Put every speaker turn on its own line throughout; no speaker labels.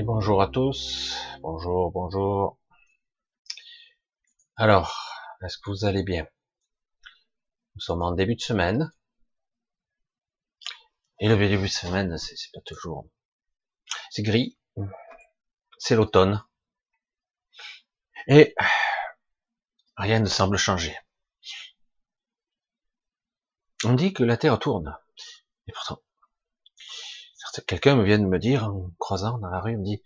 Et bonjour à tous. Bonjour, bonjour. Alors, est-ce que vous allez bien? Nous sommes en début de semaine. Et le début de semaine, c'est pas toujours. C'est gris. C'est l'automne. Et rien ne semble changer. On dit que la Terre tourne. Et pourtant, quelqu'un me vient de me dire, en me croisant dans la rue, il me dit,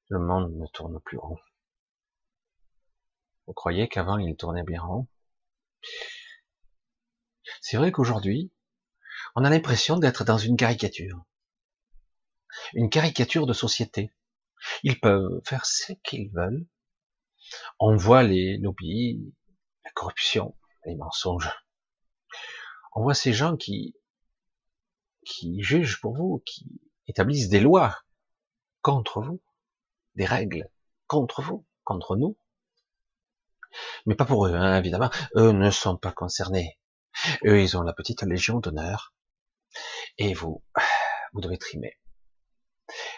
le monde ne tourne plus rond. Vous croyez qu'avant il tournait bien rond? C'est vrai qu'aujourd'hui, on a l'impression d'être dans une caricature. Une caricature de société. Ils peuvent faire ce qu'ils veulent. On voit les lobbies, la corruption, les mensonges. On voit ces gens qui jugent pour vous, qui établissent des lois contre vous, des règles contre vous, contre nous. Mais pas pour eux, hein, évidemment. Eux ne sont pas concernés. Eux, ils ont la petite légion d'honneur. Et vous devez trimer.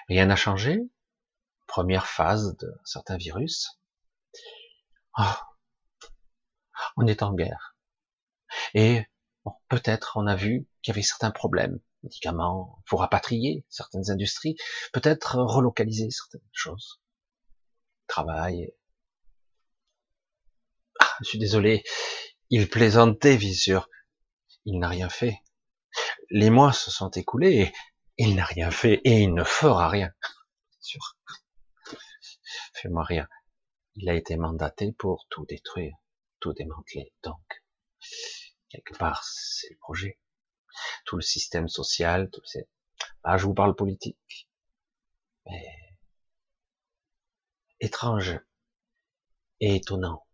Rien n'a changé. Première phase de certains virus. Oh, on est en guerre. Et bon, peut-être on a vu qu'il y avait certains problèmes. Médicaments, faut rapatrier certaines industries, peut-être relocaliser certaines choses. Travail. Ah, je suis désolé, il plaisantait, bien sûr. Il n'a rien fait. Les mois se sont écoulés et il n'a rien fait et il ne fera rien. Sûr. Fais-moi rien. Il a été mandaté pour tout détruire, tout démanteler. Donc, quelque part, c'est le projet. Tout le système social, ah, je vous parle politique. Mais étrange et étonnant.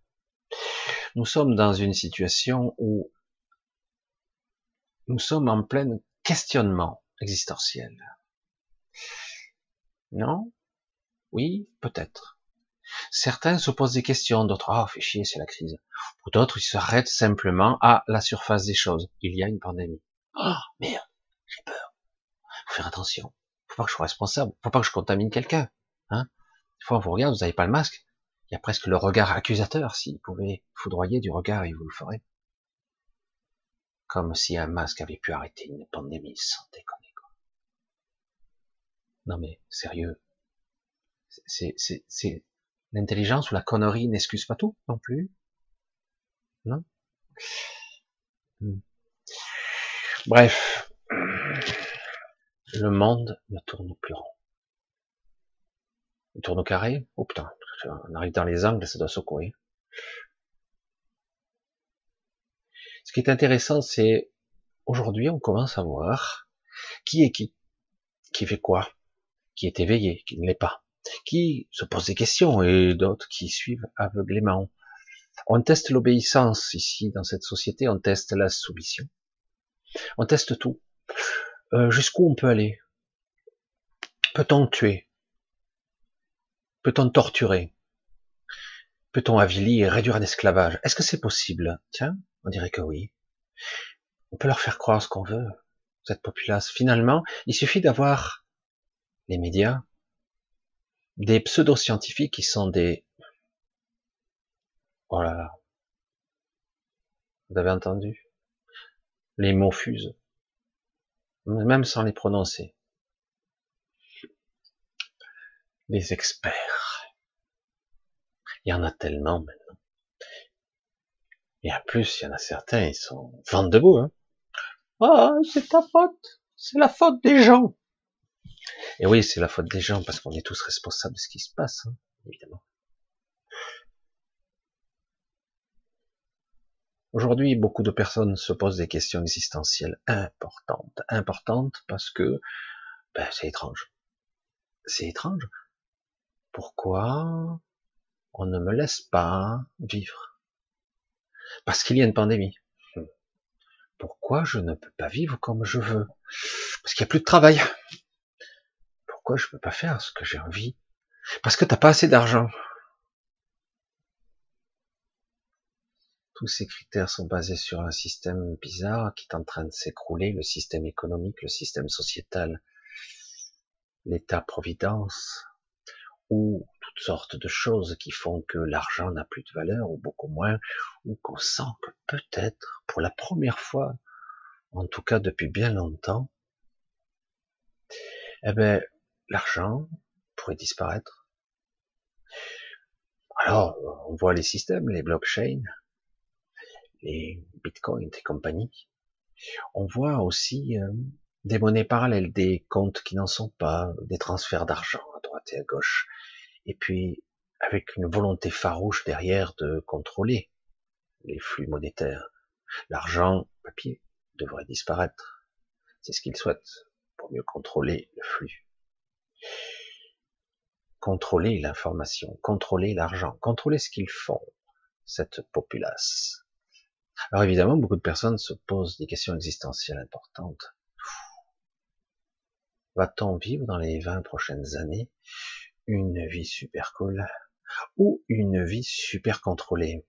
Nous sommes dans une situation où nous sommes en plein questionnement existentiel. Non? Oui, peut-être. Certains se posent des questions, d'autres, ah, fait chier, c'est la crise. Pour d'autres, ils s'arrêtent simplement à la surface des choses. Il y a une pandémie. Oh, merde, j'ai peur. Faut faire attention. Faut pas que je sois responsable. Faut pas que je contamine quelqu'un. Hein? Des fois, on vous regarde, vous n'avez pas le masque. Il y a presque le regard accusateur. S'il pouvait foudroyer du regard, il vous le ferait. Comme si un masque avait pu arrêter une pandémie, sans déconner, quoi. Non mais, sérieux. C'est l'intelligence ou la connerie n'excuse pas tout, non plus. Non? Bref. Le monde ne tourne plus rond. Il tourne au carré. Oh putain, on arrive dans les angles, ça doit secouer. Ce qui est intéressant, c'est aujourd'hui, on commence à voir qui est qui fait quoi, qui est éveillé, qui ne l'est pas, qui se pose des questions et d'autres qui suivent aveuglément. On teste l'obéissance ici dans cette société, on teste la soumission, on teste tout. Jusqu'où on peut aller? Peut-on tuer? Peut-on torturer? Peut-on avilir, réduire en esclavage? Est-ce que c'est possible? Tiens, on dirait que oui. On peut leur faire croire ce qu'on veut, cette populace. Finalement, il suffit d'avoir les médias, des pseudo-scientifiques qui sont des... Oh là là, vous avez entendu? Les mots fusent, même sans les prononcer. Les experts, il y en a tellement maintenant. Et en plus, il y en a certains, ils sont vente debout. Hein. Ah, c'est ta faute, c'est la faute des gens. Et oui, c'est la faute des gens, parce qu'on est tous responsables de ce qui se passe, hein, évidemment. Aujourd'hui, beaucoup de personnes se posent des questions existentielles importantes parce que c'est étrange. C'est étrange. Pourquoi on ne me laisse pas vivre? Parce qu'il y a une pandémie. Pourquoi je ne peux pas vivre comme je veux? Parce qu'il n'y a plus de travail. Pourquoi je ne peux pas faire ce que j'ai envie? Parce que t'as pas assez d'argent. Tous ces critères sont basés sur un système bizarre qui est en train de s'écrouler, le système économique, le système sociétal. l'État-providence, ou toutes sortes de choses qui font que l'argent n'a plus de valeur, ou beaucoup moins, ou qu'on sent que peut-être, pour la première fois, en tout cas depuis bien longtemps, eh ben, l'argent pourrait disparaître. Alors, on voit les systèmes, les blockchains, les bitcoins et compagnie. On voit aussi des monnaies parallèles, des comptes qui n'en sont pas, des transferts d'argent à droite et à gauche. Et puis, avec une volonté farouche derrière de contrôler les flux monétaires. L'argent papier devrait disparaître. C'est ce qu'ils souhaitent pour mieux contrôler le flux. Contrôler l'information, contrôler l'argent, contrôler ce qu'ils font, cette populace. Alors évidemment, beaucoup de personnes se posent des questions existentielles importantes. Va-t-on vivre dans les 20 prochaines années une vie super cool ou une vie super contrôlée?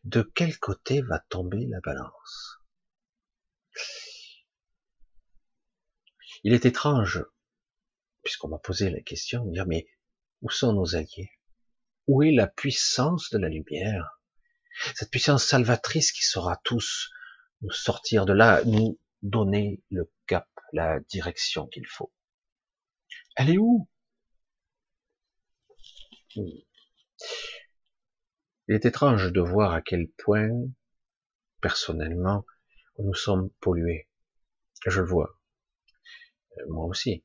De quel côté va tomber la balance? Il est étrange, puisqu'on m'a posé la question, de dire, mais où sont nos alliés? Où est la puissance de la lumière? Cette puissance salvatrice qui saura tous nous sortir de là, nous donner le cap, la direction qu'il faut. Elle est où? Il est étrange de voir à quel point, personnellement, nous sommes pollués. Je le vois. Moi aussi.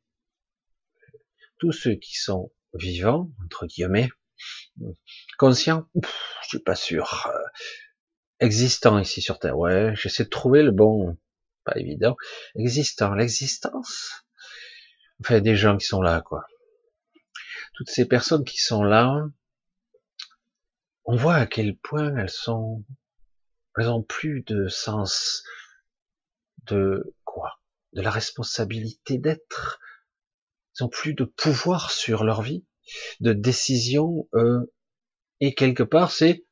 Tous ceux qui sont vivants, entre guillemets, conscients, je suis pas sûr. Existants ici sur Terre, ouais, j'essaie de trouver le bon, pas évident. Existant, l'existence. Enfin, des gens qui sont là, quoi. Toutes ces personnes qui sont là, on voit à quel point elles ont plus de sens de quoi? De la responsabilité d'être. Elles ont plus de pouvoir sur leur vie, de décision, et quelque part, c'est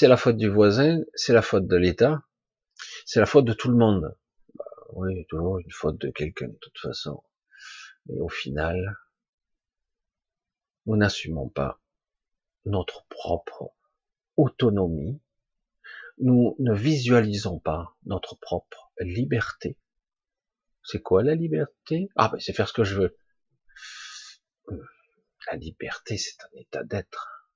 la faute du voisin, c'est la faute de l'État, c'est la faute de tout le monde. Oui, toujours une faute de quelqu'un de toute façon. Et au final, nous n'assumons pas notre propre autonomie, nous ne visualisons pas notre propre liberté. C'est quoi la liberté? Ah ben c'est faire ce que je veux. La liberté, c'est un état d'être.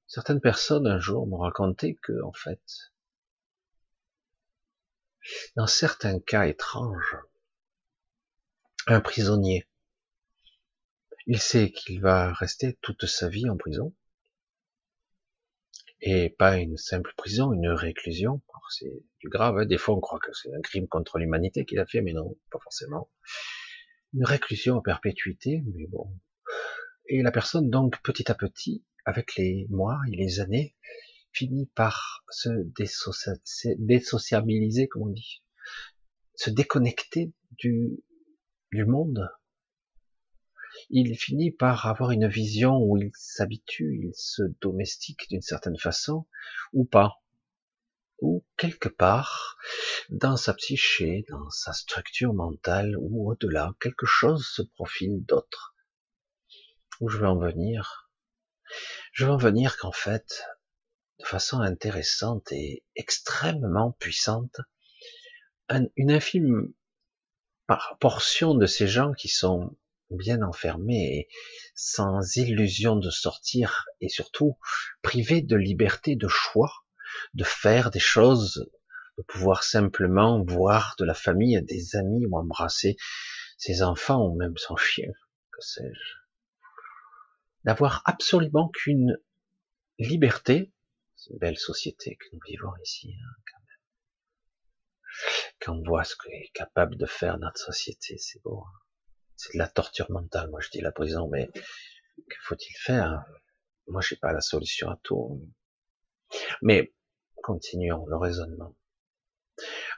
Certaines personnes un jour m'ont raconté que, en fait, dans certains cas étranges, un prisonnier, il sait qu'il va rester toute sa vie en prison, et pas une simple prison, une réclusion. C'est du grave, hein. Des fois on croit que c'est un crime contre l'humanité qu'il a fait, mais non, pas forcément. Une réclusion à perpétuité, mais bon. Et la personne, donc, petit à petit, avec les mois et les années, finit par se désociabiliser, comme on dit, se déconnecter du monde. Il finit par avoir une vision où il s'habitue, il se domestique d'une certaine façon, ou pas. Ou quelque part, dans sa psyché, dans sa structure mentale, ou au-delà, quelque chose se profile d'autre. Où je veux en venir? Je veux en venir qu'en fait, de façon intéressante et extrêmement puissante, une infime portion de ces gens qui sont bien enfermés et sans illusion de sortir, et surtout privés de liberté de choix, de faire des choses, de pouvoir simplement voir de la famille, des amis, ou embrasser ses enfants, ou même son chien, que sais-je. D'avoir absolument qu'une liberté. C'est une belle société que nous vivons ici, hein. Quand on voit ce qu'est capable de faire notre société, c'est beau. C'est de la torture mentale. Moi, je dis la prison, mais que faut-il faire? Moi, j'ai pas la solution à tout. Mais continuons le raisonnement.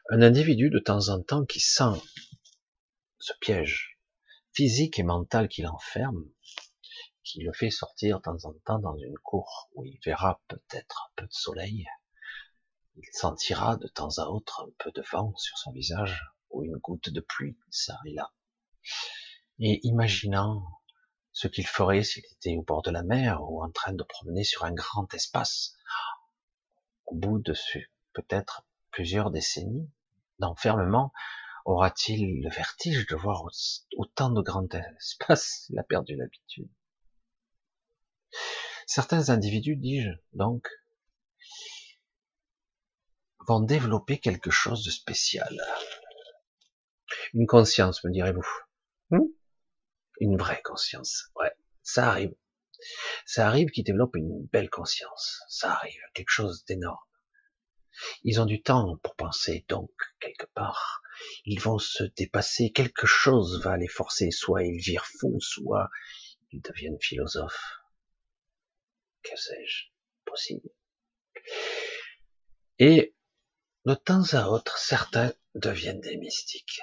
Un individu de temps en temps qui sent ce piège physique et mental qui l'enferme, qui le fait sortir de temps en temps dans une cour où il verra peut-être un peu de soleil, il sentira de temps à autre un peu de vent sur son visage ou une goutte de pluie, ça et là. Et imaginant ce qu'il ferait s'il était au bord de la mer ou en train de promener sur un grand espace, au bout de peut-être plusieurs décennies d'enfermement, aura-t-il le vertige de voir autant de grands espaces? Il a perdu l'habitude. Certains individus, dis-je, donc, vont développer quelque chose de spécial. Une conscience, me direz-vous. Une vraie conscience. Ouais, ça arrive. Ça arrive qu'ils développent une belle conscience. Ça arrive, quelque chose d'énorme. Ils ont du temps pour penser, donc, quelque part, ils vont se dépasser. Quelque chose va les forcer. Soit ils virent fous, soit ils deviennent philosophes. Que sais-je? Possible. Et de temps à autre, certains deviennent des mystiques.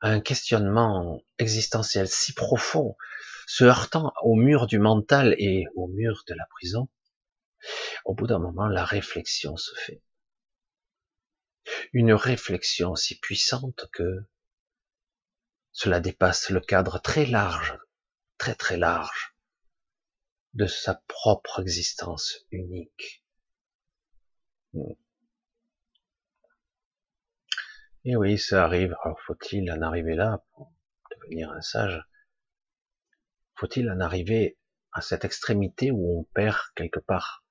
Un questionnement existentiel si profond, se heurtant au mur du mental et au mur de la prison, au bout d'un moment, la réflexion se fait. Une réflexion si puissante que cela dépasse le cadre très large, très très large, de sa propre existence unique. Et oui, ça arrive. Alors, faut-il en arriver là pour devenir un sage? Faut-il en arriver à cette extrémité où on perd quelque part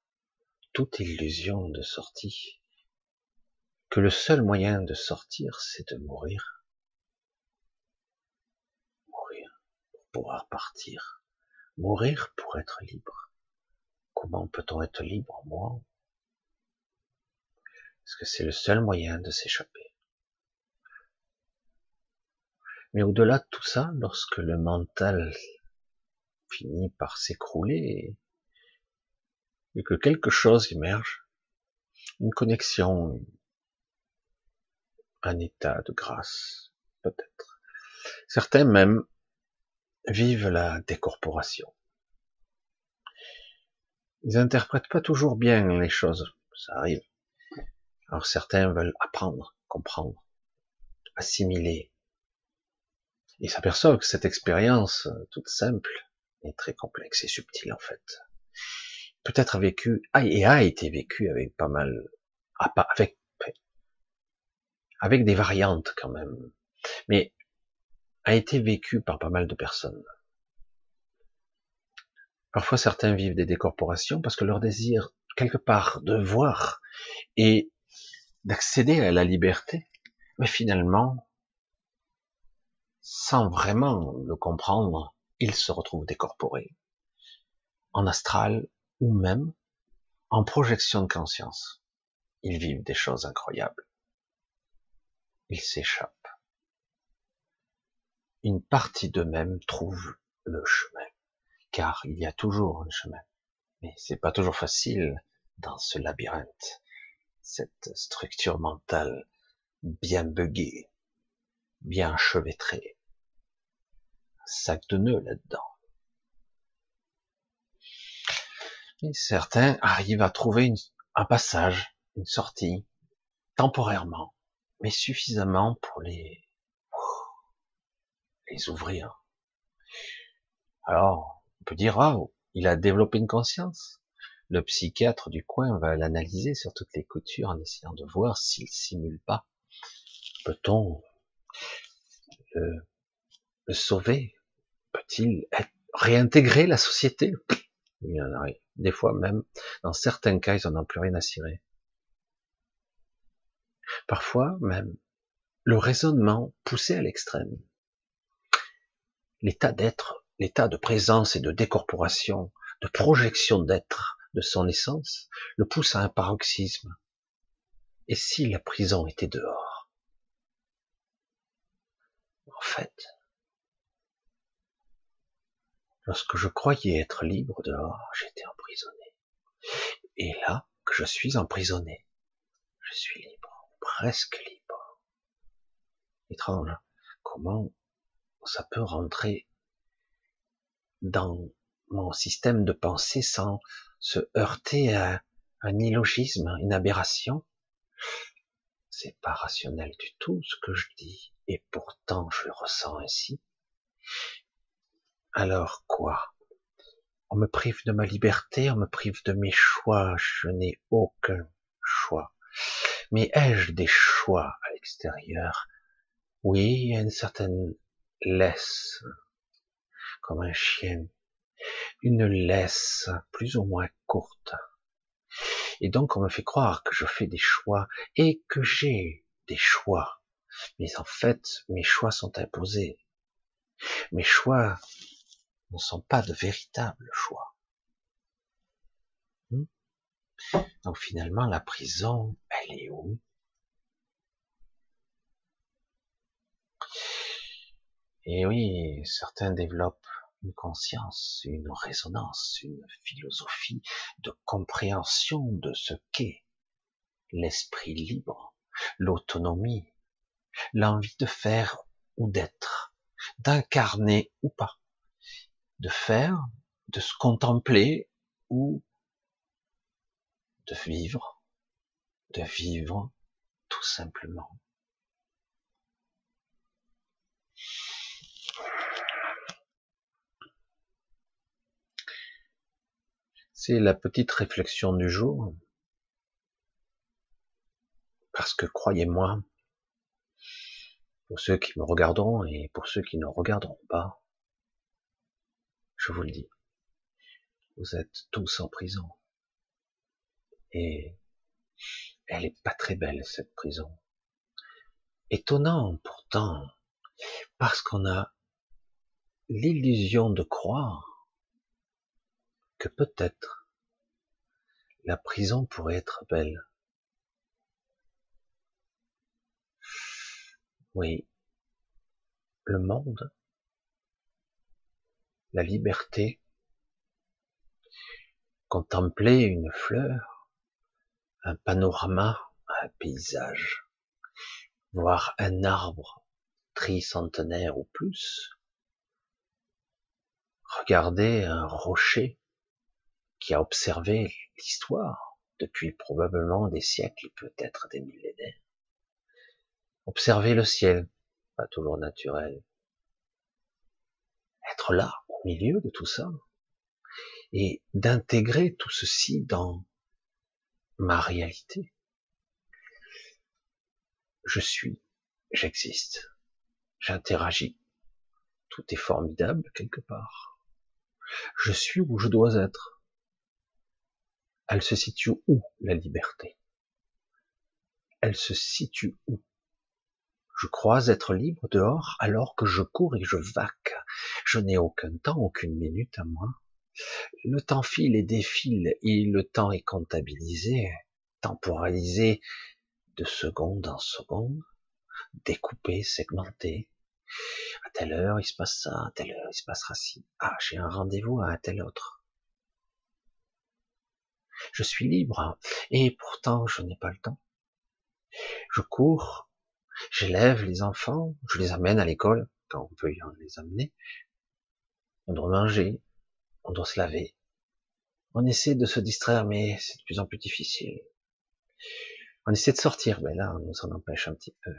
toute illusion de sortie? Que le seul moyen de sortir, c'est de mourir. Mourir pour pouvoir partir. Mourir pour être libre. Comment peut-on être libre, moi? Parce que c'est le seul moyen de s'échapper. Mais au-delà de tout ça, lorsque le mental finit par s'écrouler et que quelque chose émerge, une connexion, un état de grâce, peut-être. Certains même vivent la décorporation. Ils interprètent pas toujours bien les choses, ça arrive. Alors certains veulent apprendre, comprendre, assimiler. Ils s'aperçoivent que cette expérience toute simple est très complexe et subtile en fait. Peut-être a été vécue avec pas mal, avec des variantes quand même, mais a été vécue par pas mal de personnes. Parfois certains vivent des décorporations parce que leur désir quelque part de voir et d'accéder à la liberté, mais finalement, sans vraiment le comprendre, ils se retrouvent décorporés, en astral ou même en projection de conscience. Ils vivent des choses incroyables. Ils s'échappent. Une partie d'eux-mêmes trouve le chemin, car il y a toujours un chemin. Mais c'est pas toujours facile dans ce labyrinthe, cette structure mentale bien buggée, bien enchevêtrée. Sac de nœuds là-dedans. Et certains arrivent à trouver un passage, une sortie, temporairement, mais suffisamment pour les ouvrir. Alors, on peut dire, ah, il a développé une conscience. Le psychiatre du coin va l'analyser sur toutes les coutures en essayant de voir s'il simule pas. Peut-on le sauver? Peut-il réintégrer la société? Il y en a, des fois même, dans certains cas, ils n'en ont plus rien à cirer. Parfois même, le raisonnement poussé à l'extrême, l'état d'être, l'état de présence et de décorporation, de projection d'être de son essence, le pousse à un paroxysme. Et si la prison était dehors? En fait, lorsque je croyais être libre dehors, j'étais emprisonné. Et là, que je suis emprisonné, je suis libre, presque libre. Étrange, hein. Comment ça peut rentrer dans mon système de pensée sans se heurter à un illogisme, une aberration? C'est pas rationnel du tout ce que je dis, et pourtant je le ressens ainsi. Alors quoi? On me prive de ma liberté, on me prive de mes choix, je n'ai aucun choix. Mais ai-je des choix à l'extérieur? Oui, il y a une certaine laisse, comme un chien, une laisse plus ou moins courte. Et donc on me fait croire que je fais des choix et que j'ai des choix. Mais en fait, mes choix sont imposés. Mes choix ne sont pas de véritables choix. Donc finalement, la prison, elle est où? Et oui, certains développent une conscience, une résonance, une philosophie de compréhension de ce qu'est l'esprit libre, l'autonomie, l'envie de faire ou d'être, d'incarner ou pas, de faire, de se contempler ou de vivre tout simplement. C'est la petite réflexion du jour, parce que croyez-moi, pour ceux qui me regarderont et pour ceux qui ne regarderont pas, je vous le dis, vous êtes tous en prison. Et elle est pas très belle, cette prison. Étonnant pourtant, parce qu'on a l'illusion de croire que peut-être la prison pourrait être belle. Oui, le monde, la liberté, contempler une fleur, un panorama, un paysage, voir un arbre tricentenaire ou plus, regarder un rocher qui a observé l'histoire depuis probablement des siècles, peut-être des millénaires, observer le ciel, pas toujours naturel, être là, au milieu de tout ça, et d'intégrer tout ceci dans ma réalité. Je suis, j'existe, j'interagis, tout est formidable quelque part. Je suis où je dois être. Elle se situe où, la liberté? Elle se situe où? Je crois être libre dehors alors que je cours et je vaque. Je n'ai aucun temps, aucune minute à moi. Le temps file et défile et le temps est comptabilisé, temporalisé de seconde en seconde, découpé, segmenté. À telle heure, il se passe ça, à telle heure, il se passera ci. Ah, j'ai un rendez-vous à tel autre. Je suis libre et pourtant je n'ai pas le temps. Je cours, j'élève les enfants, je les amène à l'école, quand on peut y les amener. On doit manger, on doit se laver. On essaie de se distraire, mais c'est de plus en plus difficile. On essaie de sortir, mais là, on s'en empêche un petit peu.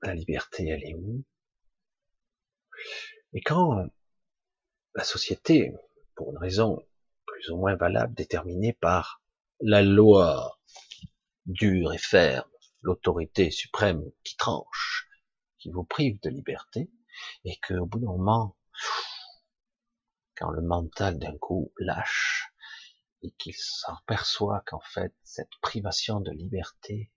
La liberté, elle est où? Et quand la société, pour une raison plus ou moins valable, déterminée par la loi dure et ferme, l'autorité suprême qui tranche, qui vous prive de liberté, et qu'au bout d'un moment, quand le mental d'un coup lâche, et qu'il s'aperçoit qu'en fait, cette privation de liberté,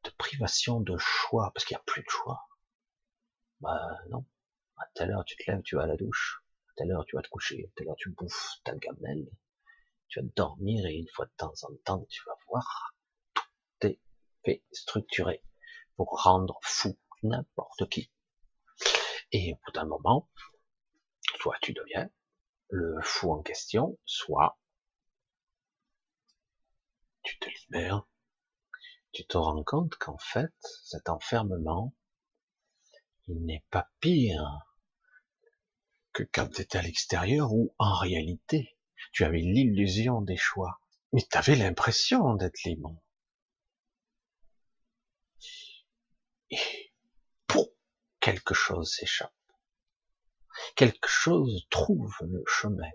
de privation de choix, parce qu'il n'y a plus de choix, bah non, à telle heure tu te lèves, tu vas à la douche, à telle heure tu vas te coucher, à telle heure tu bouffes ta gamelle, tu vas dormir et une fois de temps en temps tu vas voir, tout est fait, structuré pour rendre fou n'importe qui. Et au bout d'un moment, soit tu deviens le fou en question, soit tu te libères, tu te rends compte qu'en fait, cet enfermement, il n'est pas pire que quand tu étais à l'extérieur où, en réalité, tu avais l'illusion des choix. Mais tu avais l'impression d'être libre. Et pour quelque chose s'échappe. Quelque chose trouve le chemin.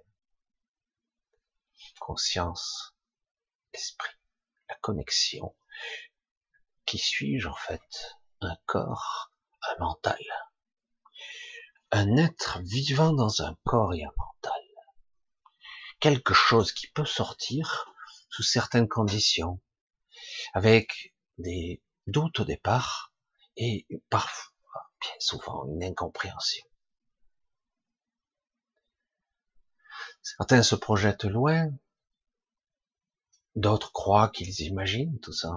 Conscience, l'esprit, la connexion. Qui suis-je en fait? Un corps, un mental. Un être vivant dans un corps et un mental. Quelque chose qui peut sortir sous certaines conditions, avec des doutes au départ et parfois, bien souvent, une incompréhension. Certains se projettent loin, d'autres croient qu'ils imaginent tout ça,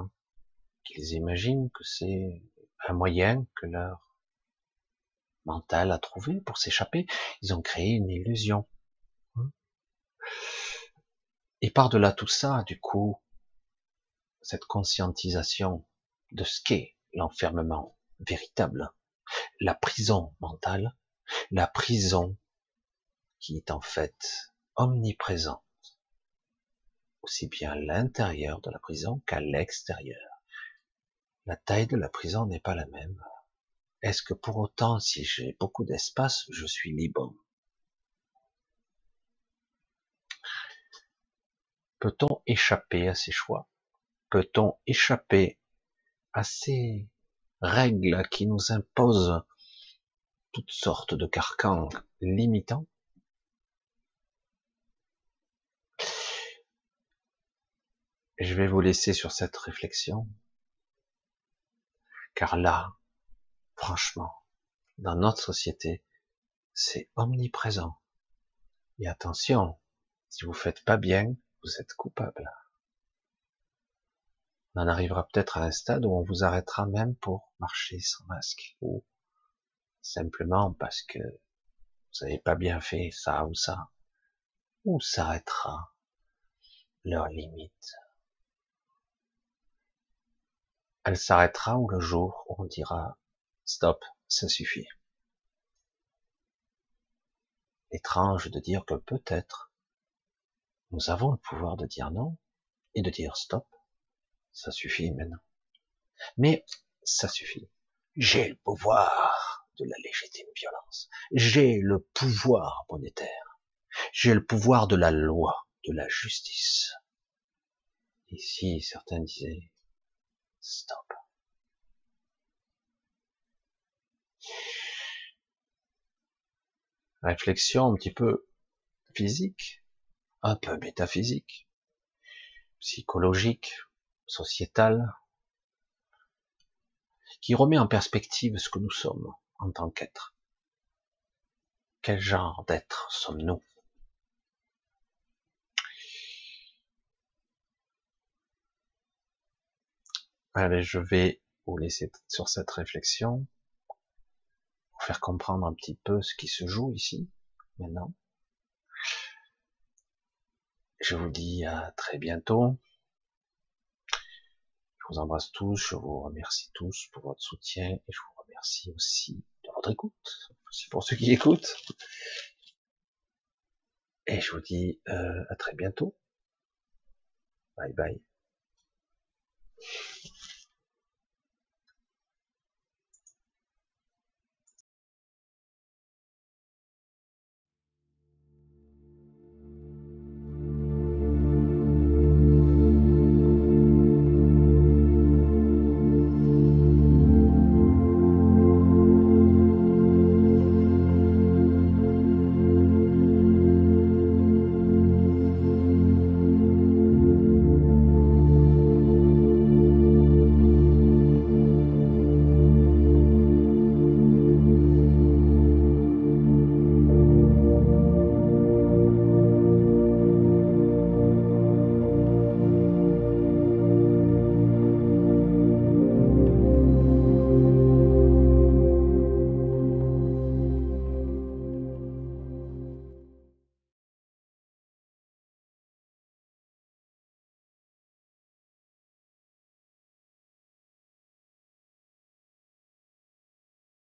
qu'ils imaginent que c'est un moyen que leur mental a trouvé pour s'échapper. Ils ont créé une illusion. Et par-delà tout ça, du coup, cette conscientisation de ce qu'est l'enfermement véritable, la prison mentale, la prison qui est en fait omniprésente, aussi bien à l'intérieur de la prison qu'à l'extérieur. La taille de la prison n'est pas la même. Est-ce que pour autant, si j'ai beaucoup d'espace, je suis libre? Peut-on échapper à ces choix? Peut-on échapper à ces règles qui nous imposent toutes sortes de carcans limitants? Je vais vous laisser sur cette réflexion, car là, franchement, dans notre société, c'est omniprésent. Et attention, si vous faites pas bien, vous êtes coupable. On en arrivera peut-être à un stade où on vous arrêtera même pour marcher sans masque, ou simplement parce que vous n'avez pas bien fait ça ou ça, ou s'arrêtera leur limite. Elle s'arrêtera ou le jour où on dira stop, ça suffit. Étrange de dire que peut-être nous avons le pouvoir de dire non et de dire stop, ça suffit maintenant. Mais ça suffit. J'ai le pouvoir de la légitime violence. J'ai le pouvoir monétaire. J'ai le pouvoir de la loi, de la justice. Ici, certains disaient stop. Réflexion un petit peu physique, un peu métaphysique, psychologique, sociétale, qui remet en perspective ce que nous sommes en tant qu'être. Quel genre d'être sommes-nous? Allez, je vais vous laisser sur cette réflexion, pour faire comprendre un petit peu ce qui se joue ici, maintenant. Je vous dis à très bientôt. Je vous embrasse tous, je vous remercie tous pour votre soutien et je vous remercie aussi de votre écoute, aussi pour ceux qui écoutent. Et je vous dis à très bientôt. Bye bye.